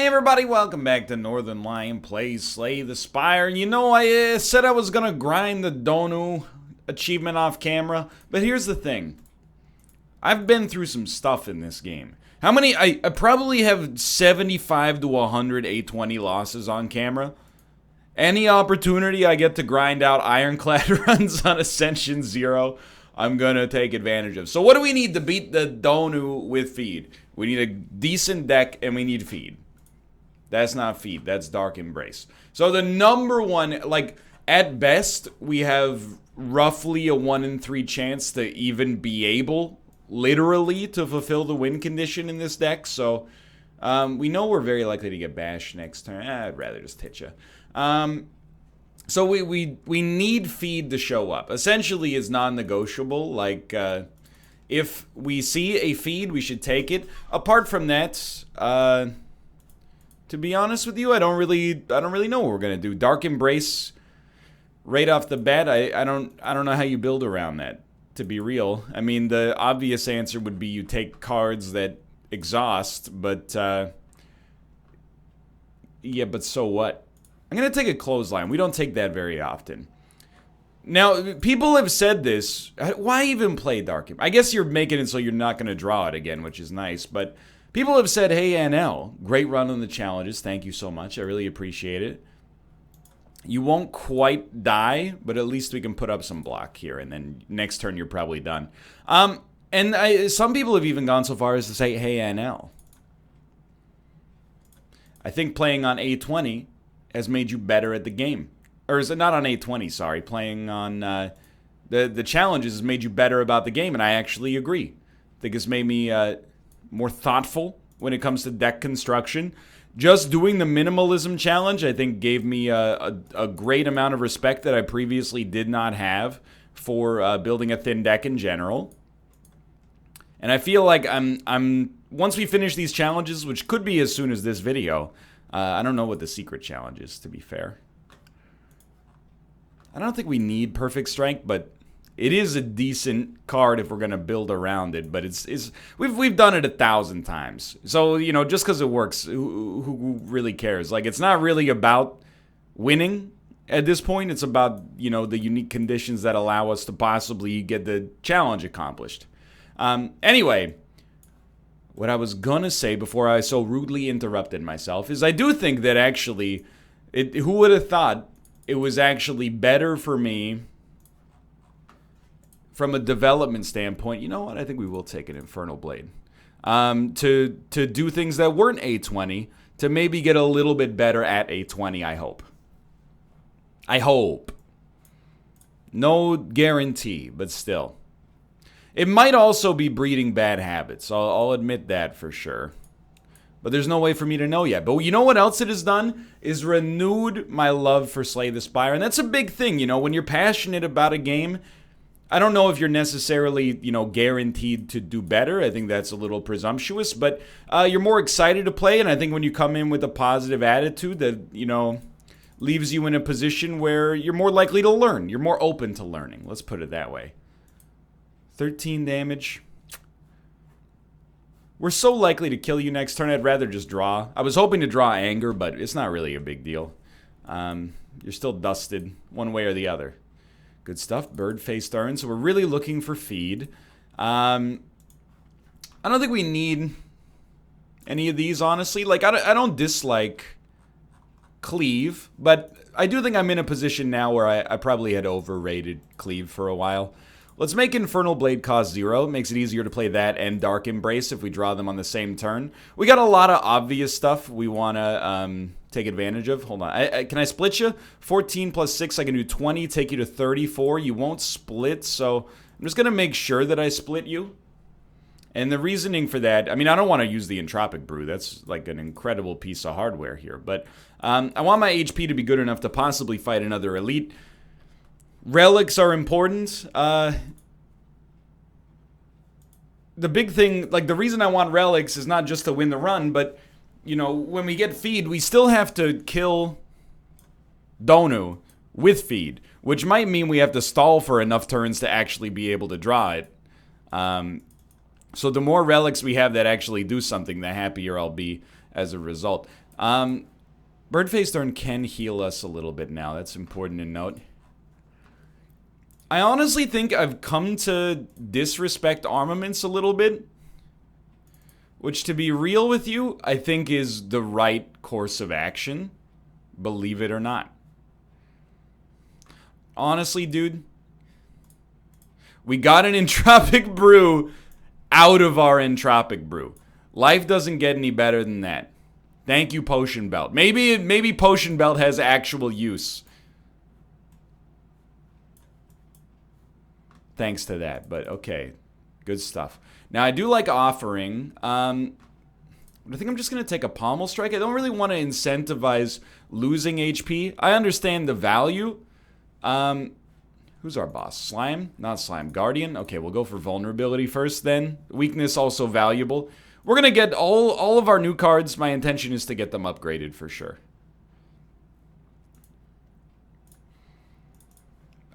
Hey everybody, welcome back to Northernlion plays Slay the Spire. And you know, I said I was gonna grind the Donu achievement off camera, but here's the thing. I've been through some stuff in this game. How many? I probably have 75 to 100 A20 losses on camera. Any opportunity I get to grind out ironclad runs on Ascension 0, I'm gonna take advantage of. So what do we need to beat the Donu with feed? We need a decent deck and we need feed. That's not feed, that's Dark Embrace. So the number one, like, at best, we have roughly a 1 in 3 chance to even be able, literally, to fulfill the win condition in this deck. So we know we're very likely to get bashed next turn. I'd rather just hit you. So we need feed to show up. Essentially, it's non-negotiable. Like, if we see a feed, we should take it. Apart from that, to be honest with you, I don't really know what we're gonna do. Dark Embrace, right off the bat, I don't know how you build around that. To be real, I mean, the obvious answer would be you take cards that exhaust, but yeah, but so what? I'm gonna take a clothesline. We don't take that very often. Now, people have said this. Why even play Dark Embrace? I guess you're making it so you're not gonna draw it again, which is nice, but people have said, hey, NL, great run on the challenges. Thank you so much. I really appreciate it. You won't quite die, but at least we can put up some block here, and then next turn you're probably done. Some people have even gone so far as to say, hey, NL. I think playing on A20 has made you better at the game. Or is it not on A20, sorry. Playing on the challenges has made you better about the game, and I actually agree. I think it's made me more thoughtful when it comes to deck construction. Just doing the minimalism challenge, I think, gave me a great amount of respect that I previously did not have for building a thin deck in general. And I feel like once we finish these challenges, which could be as soon as this video, I don't know what the secret challenge is, to be fair. I don't think we need perfect strength, but it is a decent card if we're gonna build around it. But we've done it 1,000 times, so you know, just because it works, who really cares? Like, it's not really about winning at this point. It's about, you know, the unique conditions that allow us to possibly get the challenge accomplished. Anyway, what I was gonna say before I so rudely interrupted myself is I do think that actually, who would have thought it was actually better for me from a development standpoint. You know what? I think we will take an Infernal Blade. To do things that weren't A20, to maybe get a little bit better at A20, I hope. I hope. No guarantee, but still. It might also be breeding bad habits. I'll admit that for sure. But there's no way for me to know yet. But you know what else it has done? Is renewed my love for Slay the Spire. And that's a big thing, you know, when you're passionate about a game. I don't know if you're necessarily, you know, guaranteed to do better. I think that's a little presumptuous. But you're more excited to play. And I think when you come in with a positive attitude that, you know, leaves you in a position where you're more likely to learn. You're more open to learning. Let's put it that way. 13 damage. We're so likely to kill you next turn, I'd rather just draw. I was hoping to draw Anger, but it's not really a big deal. You're still dusted one way or the other. Good stuff. Bird face turn. So we're really looking for feed. I don't think we need any of these, honestly. Like, I don't dislike Cleave, but I do think I'm in a position now where I probably had overrated Cleave for a while. Let's make Infernal Blade cost 0. It makes it easier to play that and Dark Embrace if we draw them on the same turn. We got a lot of obvious stuff we want to take advantage of. Hold on. Can I split you? 14 plus 6, I can do 20, take you to 34. You won't split, so I'm just going to make sure that I split you. And the reasoning for that, I mean, I don't want to use the Entropic Brew. That's like an incredible piece of hardware here. But I want my HP to be good enough to possibly fight another elite. Relics are important. The big thing, like, the reason I want relics is not just to win the run, but, you know, when we get feed, we still have to kill Donu with feed, which might mean we have to stall for enough turns to actually be able to draw it. So the more relics we have that actually do something, the happier I'll be. as a result. Birdface Thorn can heal us a little bit now. That's important to note. I honestly think I've come to disrespect armaments a little bit. Which, to be real with you, I think is the right course of action. Believe it or not. Honestly, dude. We got an Entropic Brew out of our Entropic Brew. Life doesn't get any better than that. Thank you, Potion Belt. Maybe Potion Belt has actual use. Thanks to that, but okay. Good stuff. Now, I do like offering. I think I'm just going to take a Pommel Strike. I don't really want to incentivize losing HP. I understand the value. Who's our boss? Slime? Not Slime. Guardian? Okay, we'll go for Vulnerability first then. Weakness also valuable. We're going to get all of our new cards. My intention is to get them upgraded for sure.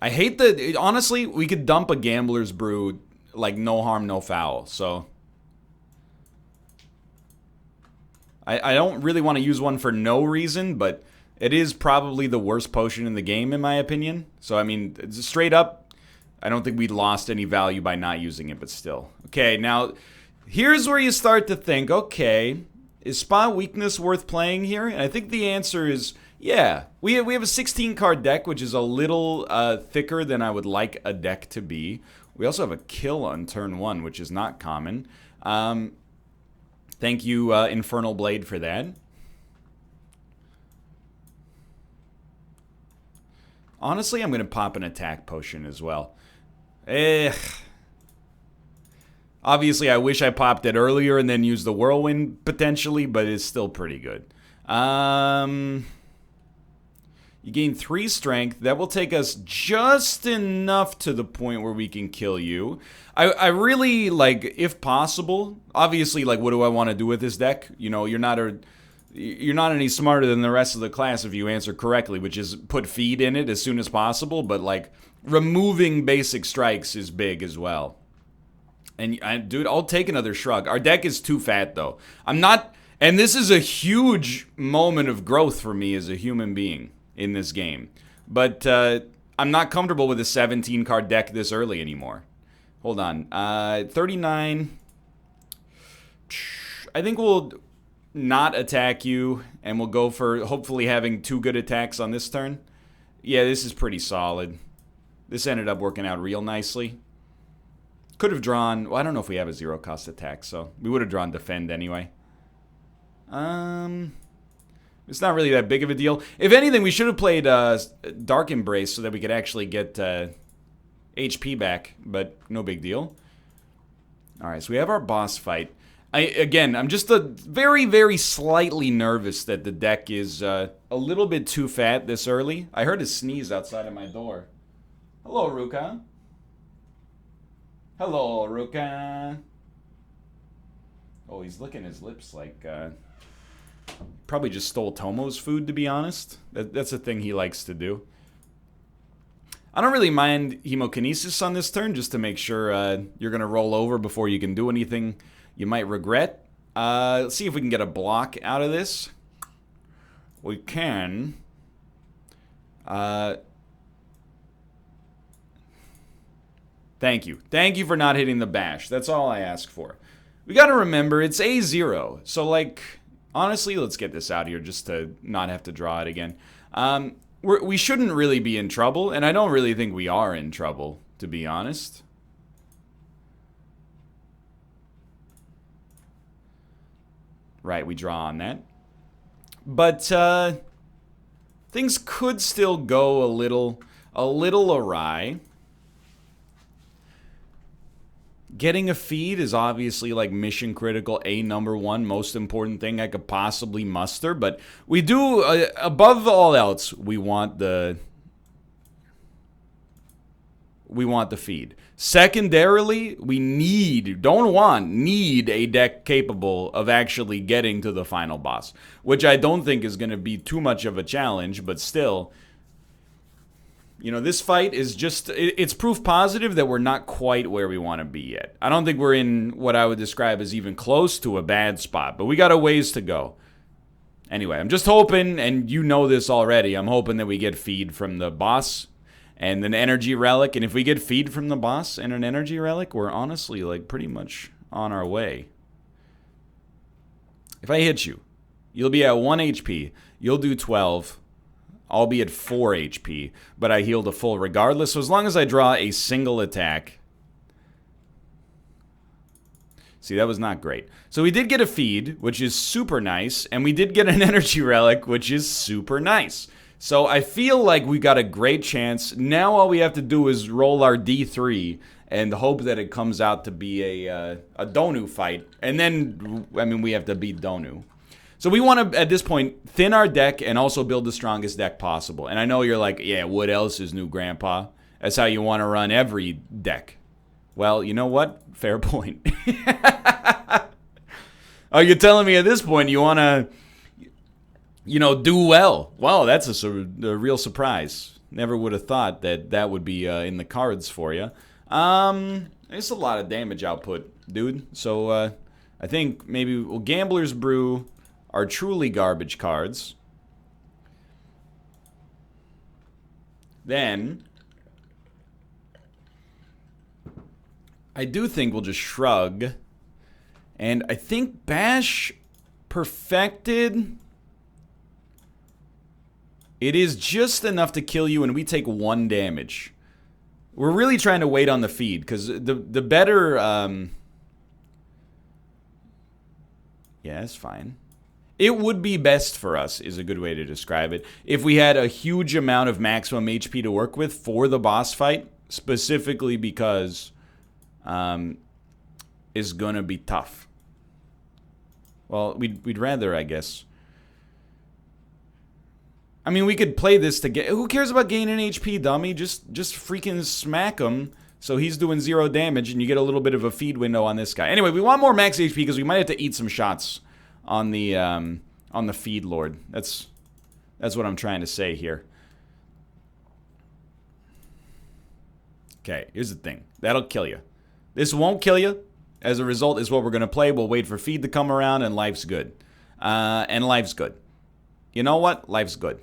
I hate that. Honestly, we could dump a Gambler's Brew like no harm, no foul. So I don't really want to use one for no reason, but it is probably the worst potion in the game, in my opinion. So, I mean, straight up, I don't think we lost any value by not using it, but still. Okay, now, here's where you start to think, okay, is Spot Weakness worth playing here? And I think the answer is, yeah. We have a 16-card deck, which is a little thicker than I would like a deck to be. We also have a kill on turn 1, which is not common. Thank you, Infernal Blade, for that. Honestly, I'm going to pop an attack potion as well. Obviously, I wish I popped it earlier and then used the Whirlwind, potentially, but it's still pretty good. You gain 3 strength. That will take us just enough to the point where we can kill you. I really, like, if possible, obviously, like, what do I want to do with this deck? You know, you're not any smarter than the rest of the class if you answer correctly, which is put feed in it as soon as possible, but, like, removing basic strikes is big as well. And, dude, I'll take another shrug. Our deck is too fat, though. I'm not... And this is a huge moment of growth for me as a human being in this game. But I'm not comfortable with a 17-card deck this early anymore. Hold on. 39. I think we'll not attack you, and we'll go for hopefully having 2 good attacks on this turn. Yeah, this is pretty solid. This ended up working out real nicely. Could have drawn... Well, I don't know if we have a 0-cost attack, so we would have drawn Defend anyway. It's not really that big of a deal. If anything, we should have played Dark Embrace so that we could actually get HP back, but no big deal. Alright, so we have our boss fight. Again, I'm just very, very slightly nervous that the deck is a little bit too fat this early. I heard a sneeze outside of my door. Hello, Ruka. Hello, Ruka. Oh, he's licking his lips like... Probably just stole Tomo's food, to be honest. That's a thing he likes to do. I don't really mind Hemokinesis on this turn, just to make sure you're going to roll over before you can do anything you might regret. Let's see if we can get a block out of this. We can. Thank you. Thank you for not hitting the bash. That's all I ask for. We got to remember, it's A0. So, like... Honestly, let's get this out here just to not have to draw it again. We shouldn't really be in trouble, and I don't really think we are in trouble, to be honest. Right, we draw on that. But things could still go a little awry. Getting a feed is obviously like mission critical, #1, most important thing I could possibly muster. But we do, above all else, we want the feed. Secondarily, we need a deck capable of actually getting to the final boss, which I don't think is going to be too much of a challenge, but still... You know, this fight is just, it's proof positive that we're not quite where we want to be yet. I don't think we're in what I would describe as even close to a bad spot, but we got a ways to go. Anyway, I'm just hoping, and you know this already, I'm hoping that we get feed from the boss and an energy relic. And if we get feed from the boss and an energy relic, we're honestly, like, pretty much on our way. If I hit you, you'll be at 1 HP. You'll do 12. I'll be at 4 HP, but I healed a full regardless. So as long as I draw a single attack. See, that was not great. So we did get a feed, which is super nice, and we did get an energy relic, which is super nice. So I feel like we got a great chance. Now all we have to do is roll our D3 and hope that it comes out to be a Donu fight. And then, I mean, we have to beat Donu. So we want to, at this point, thin our deck and also build the strongest deck possible. And I know you're like, yeah, what else is new, Grandpa? That's how you want to run every deck. Well, you know what? Fair point. Oh, you're telling me at this point you want to, you know, do well. Well, that's a real surprise. Never would have thought that that would be in the cards for you. It's a lot of damage output, dude. So I think maybe, well, Gambler's Brew are truly garbage cards. Then I do think we'll just shrug. And I think Bash Perfected. It is just enough to kill you and we take 1 damage. We're really trying to wait on the feed because the better... yeah, it's fine. It would be best for us, is a good way to describe it, if we had a huge amount of maximum HP to work with for the boss fight, specifically because it's gonna be tough. Well, we'd rather, I guess. I mean, we could play this to get... Who cares about gaining HP, dummy? Just freaking smack him so he's doing 0 damage and you get a little bit of a feed window on this guy. Anyway, we want more max HP because we might have to eat some shots on the feed lord. That's what I'm trying to say here. Okay, here's the thing. That'll kill you. This won't kill you. As a result, is what we're going to play. We'll wait for feed to come around, and life's good. And life's good. You know what? Life's good.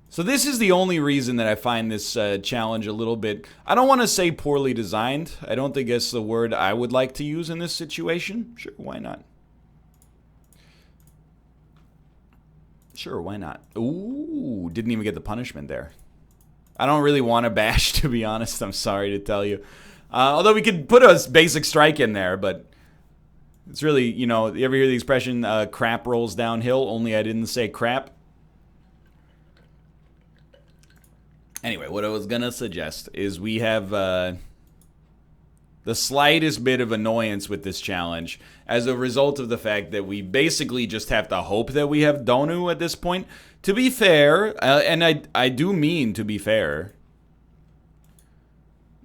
So this is the only reason that I find this challenge a little bit... I don't want to say poorly designed. I don't think that's the word I would like to use in this situation. Sure, why not? Sure, why not? Ooh, didn't even get the punishment there. I don't really want to bash, to be honest. I'm sorry to tell you. Although we could put a basic strike in there, but it's really, you know, you ever hear the expression, crap rolls downhill, only I didn't say crap? Anyway, what I was going to suggest is we have the slightest bit of annoyance with this challenge as a result of the fact that we basically just have to hope that we have Donu at this point. To be fair, and I do mean to be fair,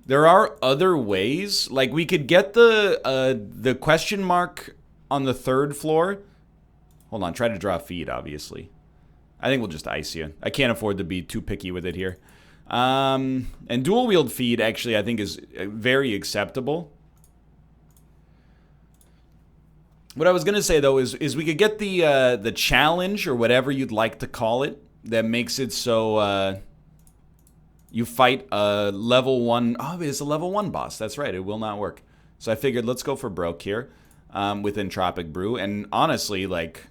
there are other ways. Like, we could get the question mark on the 3rd floor. Hold on, try to draw a feed, obviously. I think we'll just ice you. I can't afford to be too picky with it here. And dual wield feed, actually, I think is very acceptable. What I was going to say, though, is we could get the challenge, or whatever you'd like to call it, that makes it so... you fight a level 1... Oh, it's a level 1 boss. That's right. It will not work. So I figured let's go for broke here with Entropic Brew. And honestly, like,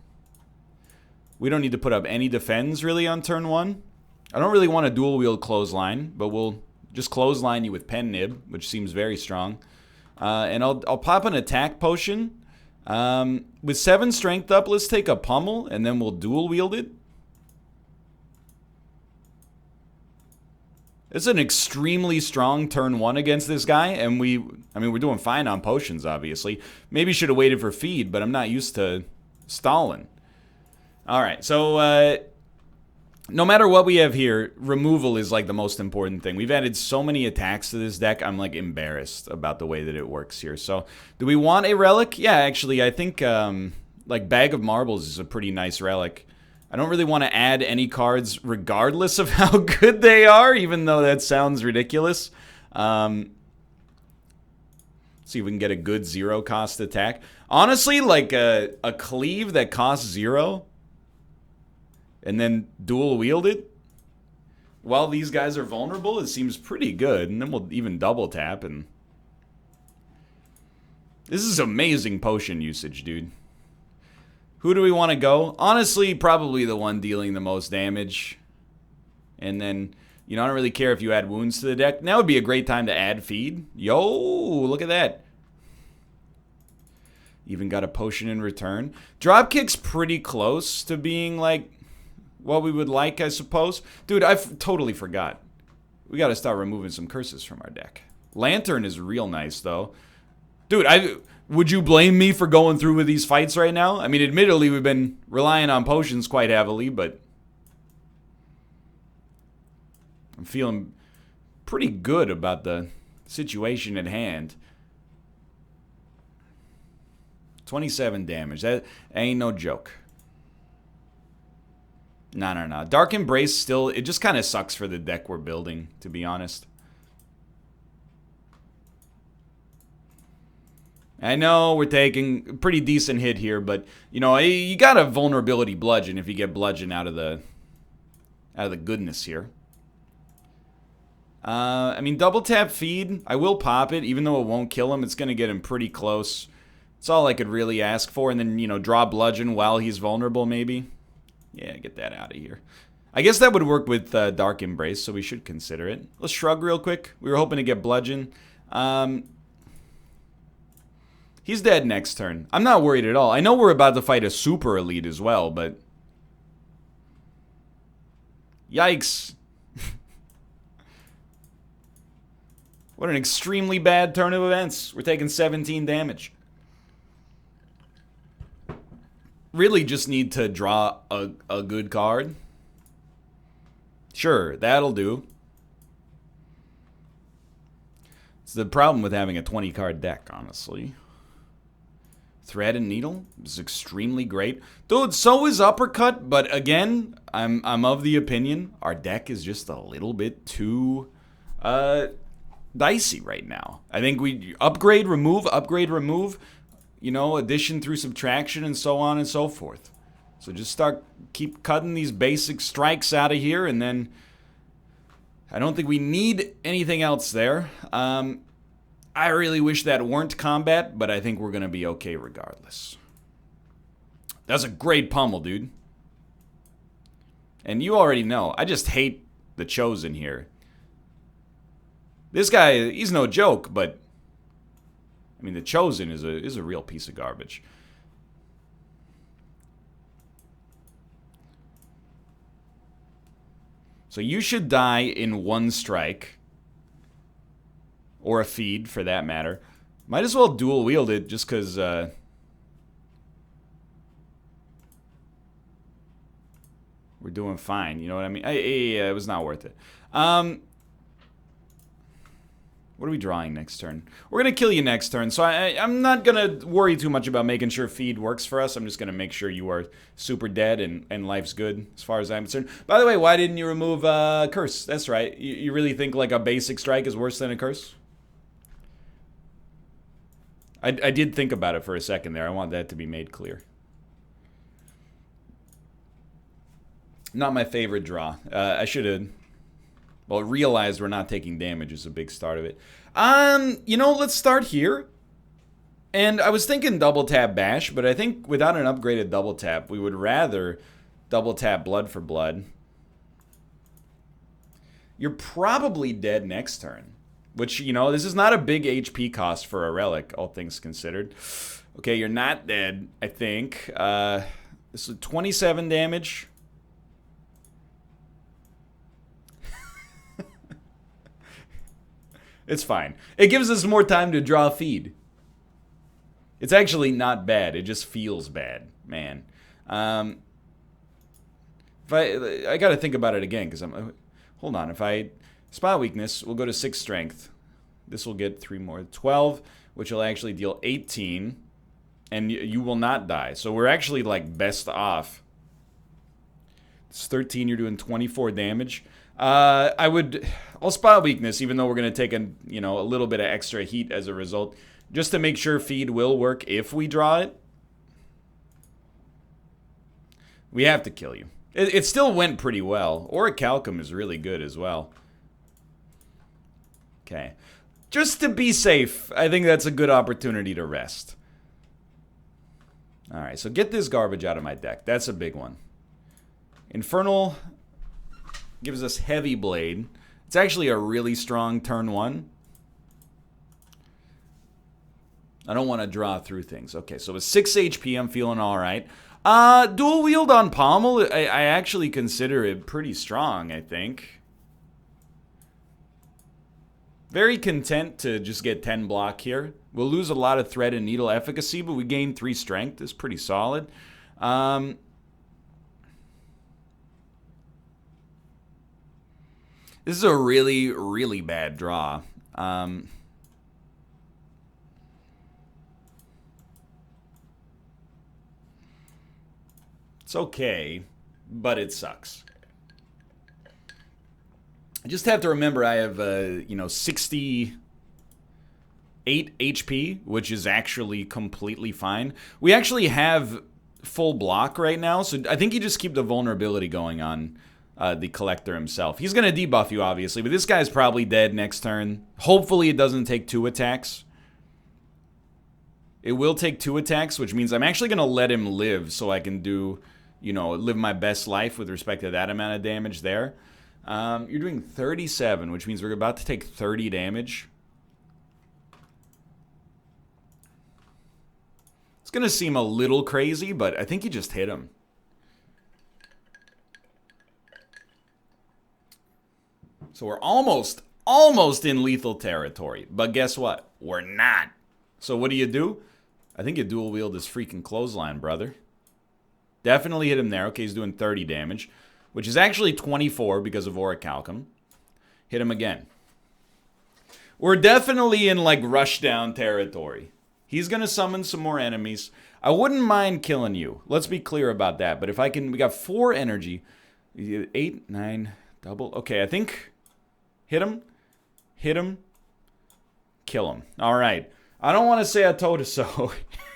we don't need to put up any defense, really, on turn 1. I don't really want a dual-wield clothesline, but we'll just clothesline you with Pen Nib, which seems very strong. And I'll pop an attack potion. With 7 strength up, let's take a pummel, and then we'll dual-wield it. It's an extremely strong turn 1 against this guy, and we're doing fine on potions, obviously. Maybe should have waited for feed, but I'm not used to stalling. Alright, so, no matter what we have here, removal is, like, the most important thing. We've added so many attacks to this deck, I'm, like, embarrassed about the way that it works here. So, do we want a relic? Yeah, actually, I think, like, Bag of Marbles is a pretty nice relic. I don't really want to add any cards regardless of how good they are, even though that sounds ridiculous. So See if we can get a good 0-cost attack. Honestly, like a cleave that costs 0 and then dual wield it while these guys are vulnerable, it seems pretty good. And then we'll even double tap. And this is amazing potion usage, dude. Who do we want to go? Honestly, probably the one dealing the most damage. And then, you know, I don't really care if you add wounds to the deck. Now would be a great time to add feed. Yo, look at that. Even got a potion in return. Dropkick's pretty close to being, like, what we would like, I suppose. Dude, I totally forgot. We got to start removing some curses from our deck. Lantern is real nice, though. Dude, would you blame me for going through with these fights right now? I mean, admittedly, we've been relying on potions quite heavily, but I'm feeling pretty good about the situation at hand. 27 damage. That ain't no joke. No. Dark Embrace still, it just kind of sucks for the deck we're building, to be honest. I know we're taking a pretty decent hit here, but, you know, you got a vulnerability bludgeon if you get bludgeon out of the goodness here. I mean, double tap feed, I will pop it, even though it won't kill him. It's going to get him pretty close. It's all I could really ask for. And then, you know, draw bludgeon while he's vulnerable, maybe. Yeah, get that out of here. I guess that would work with Dark Embrace, so we should consider it. Let's shrug real quick. We were hoping to get bludgeon. He's dead next turn. I'm not worried at all. I know we're about to fight a super elite as well, but yikes. What an extremely bad turn of events. We're taking 17 damage. Really just need to draw a good card. Sure, that'll do. It's the problem with having a 20-card deck, honestly. Thread and Needle is extremely great. Dude, so is Uppercut, but again, I'm of the opinion our deck is just a little bit too dicey right now. I think we upgrade, remove, you know, addition through subtraction and so on and so forth. So just keep cutting these basic strikes out of here, and then I don't think we need anything else there. I really wish that weren't combat, but I think we're going to be okay regardless. That's a great pummel, dude. And you already know, I just hate the Chosen here. This guy, he's no joke, but I mean, the Chosen is a real piece of garbage. So you should die in one strike. Or a feed, for that matter. Might as well dual wield it, just because we're doing fine. You know what I mean? Yeah, it was not worth it. What are we drawing next turn? We're going to kill you next turn, so I'm not going to worry too much about making sure feed works for us. I'm just going to make sure you are super dead and life's good, as far as I'm concerned. By the way, why didn't you remove Curse? That's right. You really think like a basic strike is worse than a Curse? I did think about it for a second there. I want that to be made clear. Not my favorite draw. I should have... Well, realized we're not taking damage is a big start of it. You know, let's start here. And I was thinking double tap bash, but I think without an upgraded double tap, we would rather double tap blood for blood. You're probably dead next turn. Which, you know, this is not a big HP cost for a relic, all things considered. Okay, you're not dead, I think. This is 27 damage. It's fine. It gives us more time to draw a feed. It's actually not bad. It just feels bad, man. If I got to think about it again, because hold on. If I spot weakness, we'll go to 6 strength. This will get 3 more. 12, which will actually deal 18. And you will not die. So we're actually, like, best off. It's 13. You're doing 24 damage. I'll spot weakness, even though we're going to take a little bit of extra heat as a result. just to make sure feed will work if we draw it. We have to kill you. It still went pretty well. Orichalcum is really good as well. Okay. Just to be safe, I think that's a good opportunity to rest. Alright, so get this garbage out of my deck. That's a big one. Infernal gives us Heavy Blade. It's actually a really strong turn 1. I don't want to draw through things. Okay, so with 6 HP, I'm feeling alright. Dual wield on Pommel, I actually consider it pretty strong, I think. Very content to just get 10 block here. We'll lose a lot of thread and needle efficacy, but we gain 3 strength. It's pretty solid. This is a really, really bad draw. It's okay, but it sucks. I just have to remember I have, 68 HP, which is actually completely fine. We actually have full block right now, so I think you just keep the vulnerability going on the Collector himself. He's going to debuff you, obviously, but this guy's probably dead next turn. Hopefully it doesn't take 2 attacks. It will take 2 attacks, which means I'm actually going to let him live so I can do, live my best life with respect to that amount of damage there. You're doing 37, which means we're about to take 30 damage. It's going to seem a little crazy, but I think you just hit him. So we're almost in lethal territory. But guess what? We're not. So what do? I think you dual wield this freaking clothesline, brother. Definitely hit him there. Okay, he's doing 30 damage, which is actually 24 because of Orichalcum. Hit him again. We're definitely in, like, rushdown territory. He's going to summon some more enemies. I wouldn't mind killing you. Let's be clear about that. But if I can... We got 4 energy. 8, 9, double. Okay, I think... Hit him. Hit him. Kill him. All right. I don't want to say I told you so.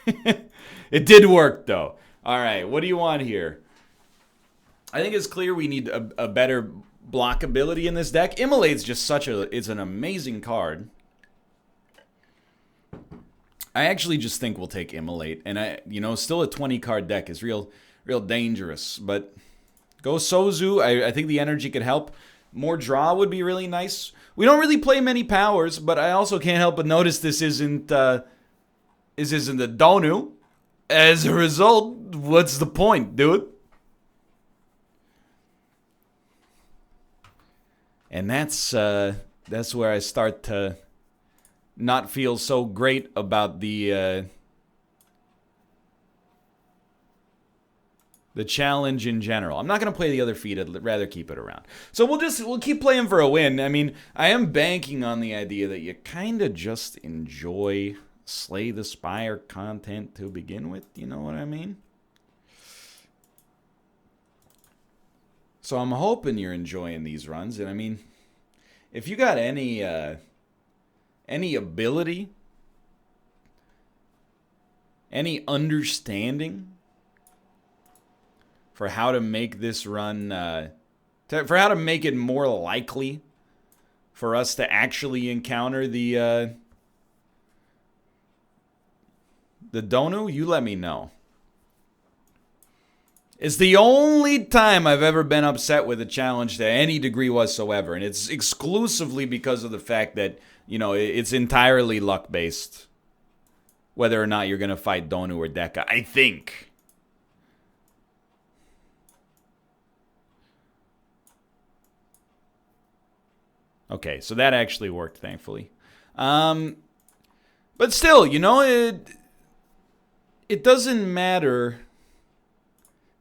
It did work, though. All right, what do you want here? I think it's clear we need a better block ability in this deck. Immolate's just it's an amazing card. I actually just think we'll take Immolate. And still a 20 card deck is real dangerous. But go Sozu. I think the energy could help. More draw would be really nice. We don't really play many powers, but I also can't help but notice this isn't the Donu. As a result, what's the point, dude? And that's where I start to not feel so great about the challenge in general. I'm not going to play the other feat. I'd rather keep it around. So we'll keep playing for a win. I mean, I am banking on the idea that you kind of just enjoy Slay the Spire content to begin with. You know what I mean? So I'm hoping you're enjoying these runs. And I mean, if you got any ability, any understanding for how to make this run, for how to make it more likely for us to actually encounter the Donu, you let me know. It's the only time I've ever been upset with a challenge to any degree whatsoever, and it's exclusively because of the fact that, it's entirely luck-based, whether or not you're going to fight Donu or Deka, I think. Okay, so that actually worked, thankfully. But still, it doesn't matter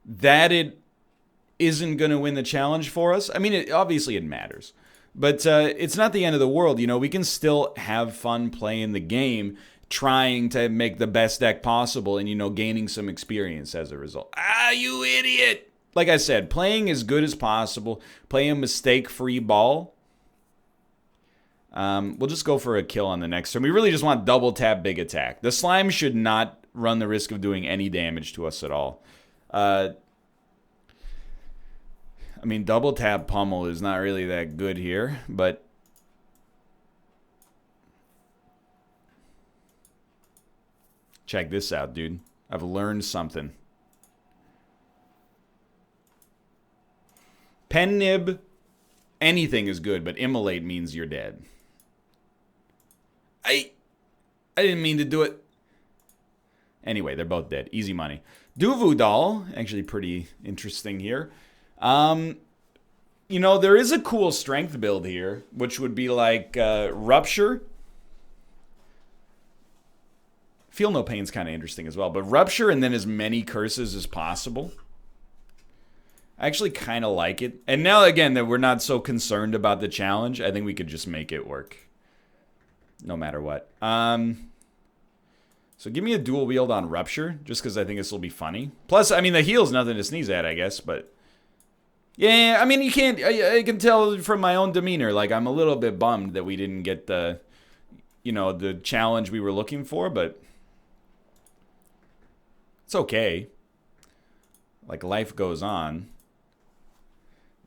that it isn't going to win the challenge for us. I mean, obviously it matters. But it's not the end of the world. We can still have fun playing the game, trying to make the best deck possible and, gaining some experience as a result. Ah, you idiot! Like I said, playing as good as possible. Play a mistake-free ball. We'll just go for a kill on the next turn. We really just want double tap big attack. The slime should not run the risk of doing any damage to us at all. I mean, double tap pummel is not really that good here, but check this out, dude. I've learned something. Pen nib, anything is good, but immolate means you're dead. I didn't mean to do it. Anyway, they're both dead. Easy money. Duvu doll, actually pretty interesting here. You know, there is a cool strength build here, which would be like Rupture. Feel No Pain's kind of interesting as well, but Rupture and then as many curses as possible. I actually kind of like it. And now, again, that we're not so concerned about the challenge, I think we could just make it work. No matter what. So give me a dual wield on Rupture, just because I think this will be funny. Plus, I mean, the heal's nothing to sneeze at, I guess, but... Yeah, I mean, you can't... I can tell from my own demeanor, like, I'm a little bit bummed that we didn't get the... You know, the challenge we were looking for, but... It's okay. Like, life goes on.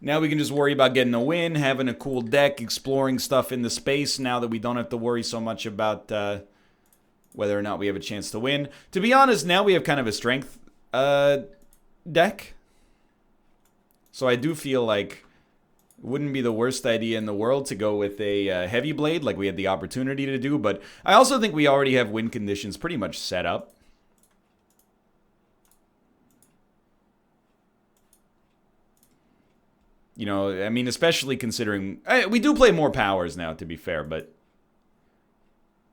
Now we can just worry about getting a win, having a cool deck, exploring stuff in the space now that we don't have to worry so much about whether or not we have a chance to win. To be honest, now we have kind of a strength deck. So I do feel like it wouldn't be the worst idea in the world to go with a heavy blade like we had the opportunity to do. But I also think we already have win conditions pretty much set up. You know, I mean, especially considering... we do play more powers now, to be fair, but...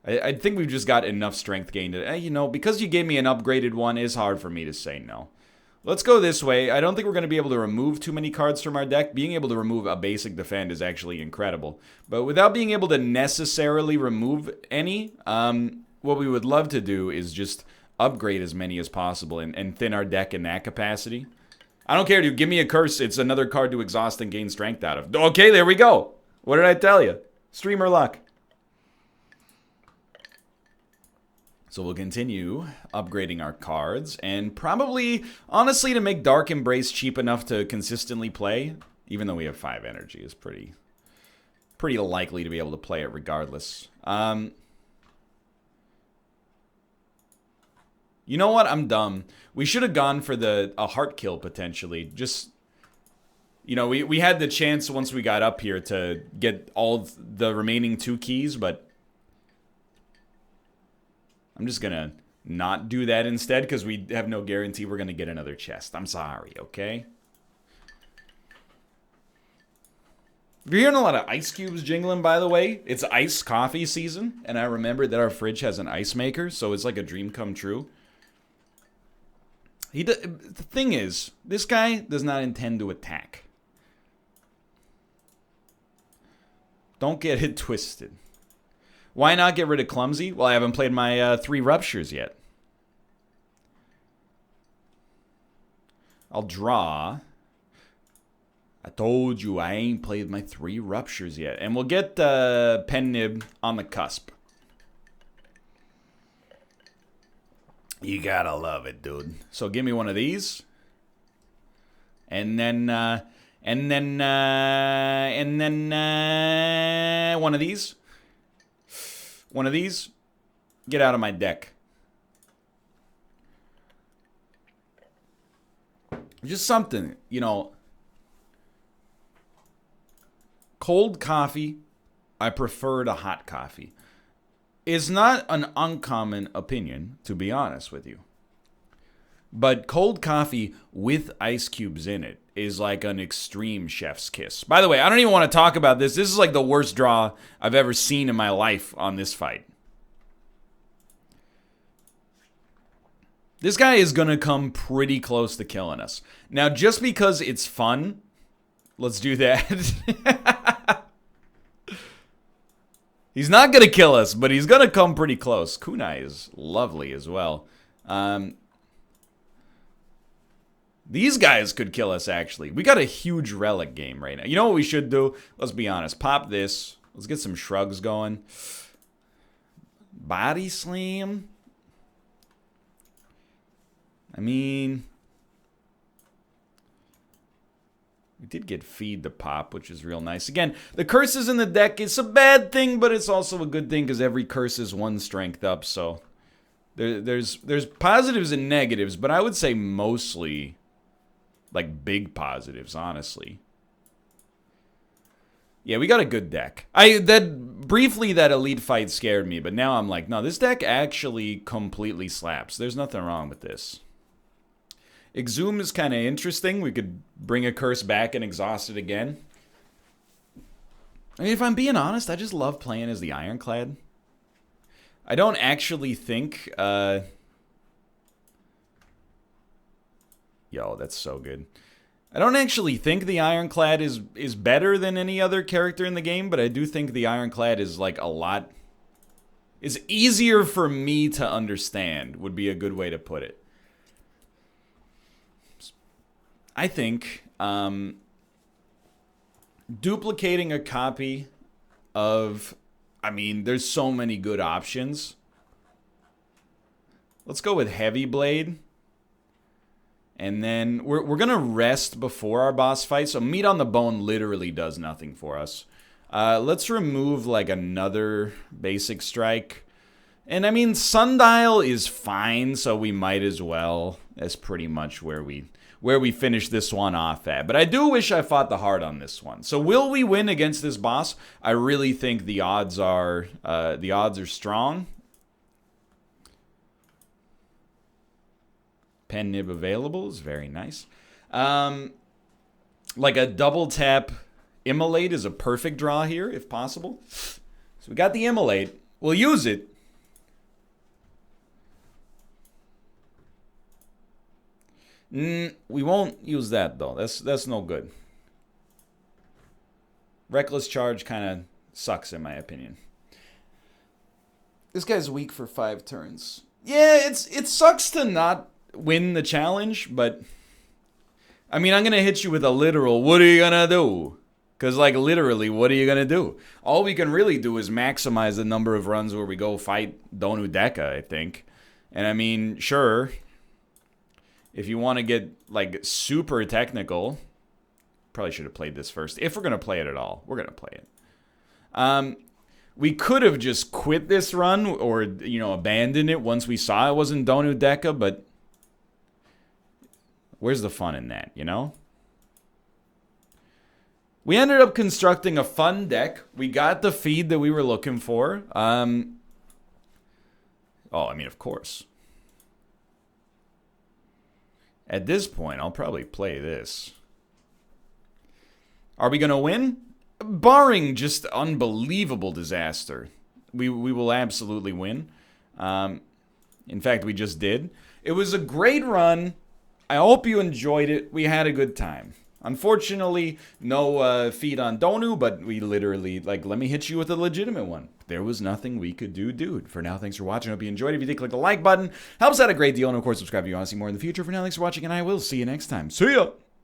I think we've just got enough strength gain to... you know, because you gave me an upgraded one, it's hard for me to say no. Let's go this way. I don't think we're going to be able to remove too many cards from our deck. Being able to remove a basic defend is actually incredible. But without being able to necessarily remove any, what we would love to do is just upgrade as many as possible and thin our deck in that capacity. I don't care, dude. Give me a curse. It's another card to exhaust and gain strength out of. Okay, there we go. What did I tell you? Streamer luck. So we'll continue upgrading our cards. And probably, honestly, to make Dark Embrace cheap enough to consistently play, even though we have 5 energy, is pretty likely to be able to play it regardless. You know what? I'm dumb. We should have gone for a heart kill, potentially. Just, you know, we had the chance once we got up here to get all the remaining 2 keys, but I'm just going to not do that instead because we have no guarantee we're going to get another chest. I'm sorry, okay? You're hearing a lot of ice cubes jingling, by the way. It's iced coffee season, and I remembered that our fridge has an ice maker, so it's like a dream come true. The thing is, this guy does not intend to attack. Don't get it twisted. Why not get rid of Clumsy? Well, I haven't played my 3 Ruptures yet. I'll draw. I told you I ain't played my 3 Ruptures yet. And we'll get Pen Nib on the cusp. You gotta love it, dude. So give me one of these. And then one of these. One of these. Get out of my deck. Just something, you know. Cold coffee, I prefer to hot coffee. Is not an uncommon opinion, to be honest with you. But cold coffee with ice cubes in it is like an extreme chef's kiss. By the way, I don't even want to talk about this. This is like the worst draw I've ever seen in my life on this fight. This guy is going to come pretty close to killing us. Now, just because it's fun, let's do that. He's not going to kill us, but he's going to come pretty close. Kunai is lovely as well. These guys could kill us, actually. We got a huge relic game right now. You know what we should do? Let's be honest. Pop this. Let's get some shrugs going. Body slam. I mean, we did get feed to pop, which is real nice. Again, the curses in the deck, it's a bad thing, but it's also a good thing because every curse is one strength up. So there's positives and negatives, but I would say mostly like big positives, honestly. Yeah, we got a good deck. Briefly that elite fight scared me, but now I'm like, no, this deck actually completely slaps. There's nothing wrong with this. Exhume is kind of interesting. We could bring a curse back and exhaust it again. I mean, if I'm being honest, I just love playing as the Ironclad. I don't actually think... Yo, that's so good. I don't actually think the Ironclad is better than any other character in the game, but I do think the Ironclad is like a lot... is easier for me to understand, would be a good way to put it. I think duplicating a copy of... I mean, there's so many good options. Let's go with Heavy Blade. And then we're going to rest before our boss fight. So Meat on the Bone literally does nothing for us. Let's remove like another basic strike. And I mean, Sundial is fine, so we might as well. That's pretty much where we finish this one off at. But I do wish I fought the heart on this one. So will we win against this boss? I really think the odds are strong. Pen nib available is very nice. Like a double tap Immolate is a perfect draw here, if possible. So we got the Immolate. We'll use it. We won't use that, though. That's no good. Reckless Charge kind of sucks, in my opinion. This guy's weak for 5 turns. Yeah, it sucks to not win the challenge, but... I mean, I'm going to hit you with a literal, what are you going to do? Because, like, literally, what are you going to do? All we can really do is maximize the number of runs where we go fight Donu Deka, I think. And, I mean, sure... If you want to get, like, super technical, probably should have played this first. If we're going to play it at all, we're going to play it. We could have just quit this run or, you know, abandoned it once we saw it wasn't Donu Deka, but where's the fun in that, you know? We ended up constructing a fun deck. We got the feed that we were looking for. Oh, I mean, of course. At this point, I'll probably play this. Are we going to win? Barring just unbelievable disaster, we will absolutely win. In fact, we just did. It was a great run. I hope you enjoyed it. We had a good time. Unfortunately, no feed on Donu, but we literally, like, let me hit you with a legitimate one. There was nothing we could do, dude. For now, thanks for watching. Hope you enjoyed. If you did, click the like button. Helps out a great deal. And, of course, subscribe if you want to see more in the future. For now, thanks for watching, and I will see you next time. See ya!